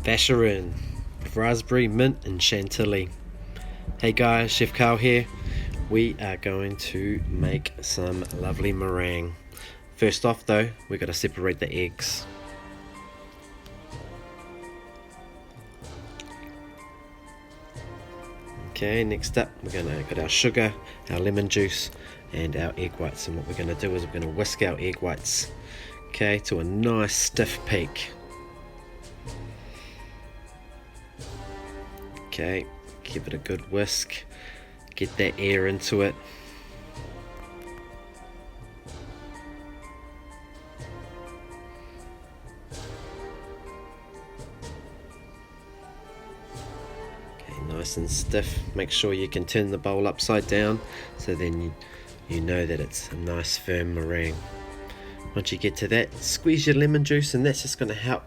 Vacherin with raspberry, mint and Chantilly. Hey guys, Chef Carl here. We are going to make some lovely meringue. First off though, we've got to separate the eggs. Okay, next up we're going to get our sugar, our lemon juice and our egg whites, and what we're going to do is we're going to whisk our egg whites, okay, to a nice stiff peak. Okay, give it a good whisk, get that air into it. Okay, nice and stiff. Make sure you can turn the bowl upside down so then you know that it's a nice firm meringue. Once you get to that, squeeze your lemon juice, and that's just going to help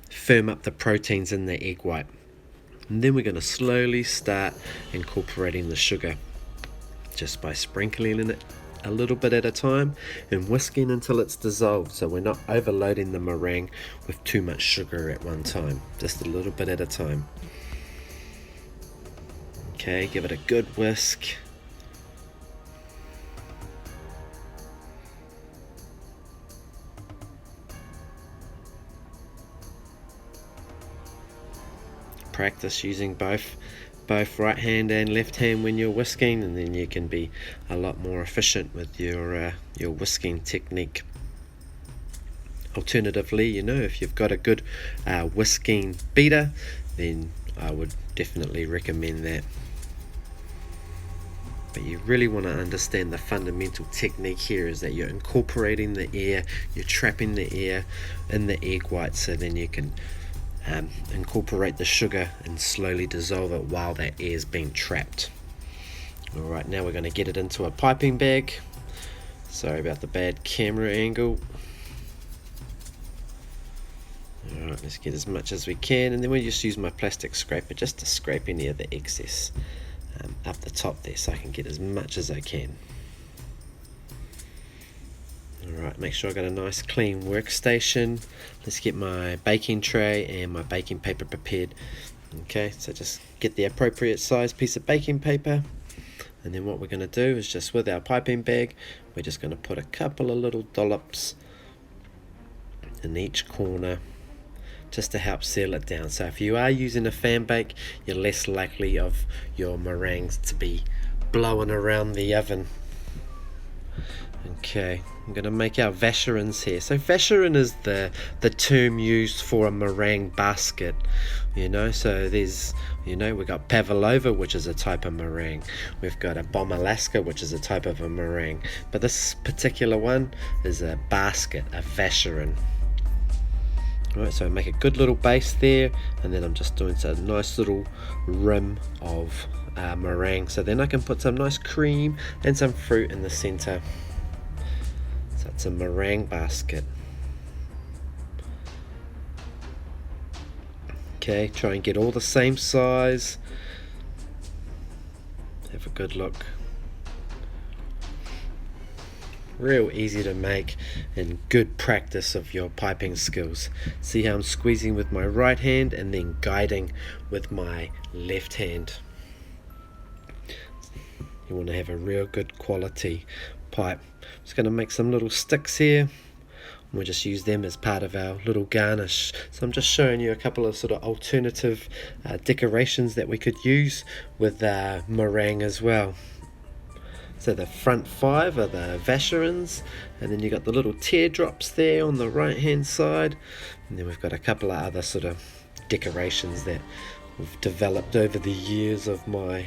firm up the proteins in the egg white. And then we're going to slowly start incorporating the sugar just by sprinkling it a little bit at a time and whisking until it's dissolved, so we're not overloading the meringue with too much sugar at one time, just a little bit at a time. Okay, give it a good whisk. Practice using both right hand and left hand when you're whisking, and then you can be a lot more efficient with your whisking technique. Alternatively, if you've got a good whisking beater, then I would definitely recommend that. But you really want to understand the fundamental technique here is that you're incorporating the air, you're trapping the air in the egg white, so then you can incorporate the sugar and slowly dissolve it while that air is being trapped. Alright, now we're going to get it into a piping bag. Sorry about the bad camera angle. Alright, let's get as much as we can, and then we'll just use my plastic scraper just to scrape any of the excess up the top there so I can get as much as I can. Alright, make sure I got a nice clean workstation. Let's get my baking tray and my baking paper prepared. Okay, so just get the appropriate size piece of baking paper, and then what we're going to do is just with our piping bag, we're just going to put a couple of little dollops in each corner just to help seal it down. So if you are using a fan bake, you're less likely of your meringues to be blowing around the oven. Okay, I'm going to make our Vacherins here. So Vacherin is the term used for a meringue basket, so there's, we've got Pavlova, which is a type of meringue. We've got a Bomb Alaska, which is a type of a meringue. But this particular one is a basket, a Vacherin. Alright, so I make a good little base there, and then I'm just doing a nice little rim of meringue. So then I can put some nice cream and some fruit in the center. So it's a meringue basket. Okay, try and get all the same size. Have a good look. Real easy to make and good practice of your piping skills. See how I'm squeezing with my right hand and then guiding with my left hand. You want to have a real good quality pipe. I'm just going to make some little sticks here. We'll just use them as part of our little garnish. So I'm just showing you a couple of sort of alternative decorations that we could use with meringue as well. So the front 5 are the Vacherins, and then you got the little teardrops there on the right hand side, and then we've got a couple of other sort of decorations that we've developed over the years of my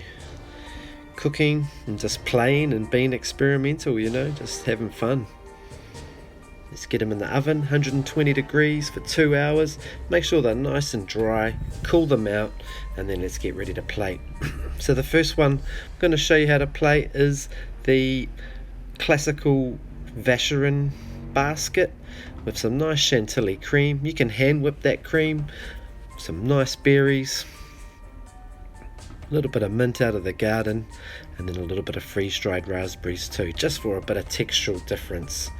cooking and just playing and being experimental, just having fun. Let's get them in the oven, 120 degrees for 2 hours. Make sure they're nice and dry, cool them out, and then let's get ready to plate. So the first one I'm going to show you how to plate is the classical Vacherin basket with some nice Chantilly cream. You can hand whip that cream, some nice berries, a little bit of mint out of the garden, and then a little bit of freeze-dried raspberries too, just for a bit of textural difference.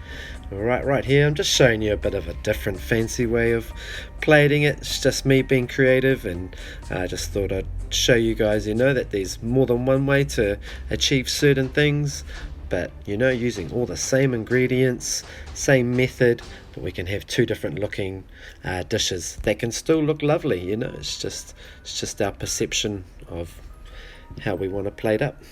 right here I'm just showing you a bit of a different fancy way of plating it. It's just me being creative, and I just thought I'd show you guys, that there's more than one way to achieve certain things, but using all the same ingredients, same method, but we can have two different looking dishes that can still look lovely. It's just our perception of how we want to plate up.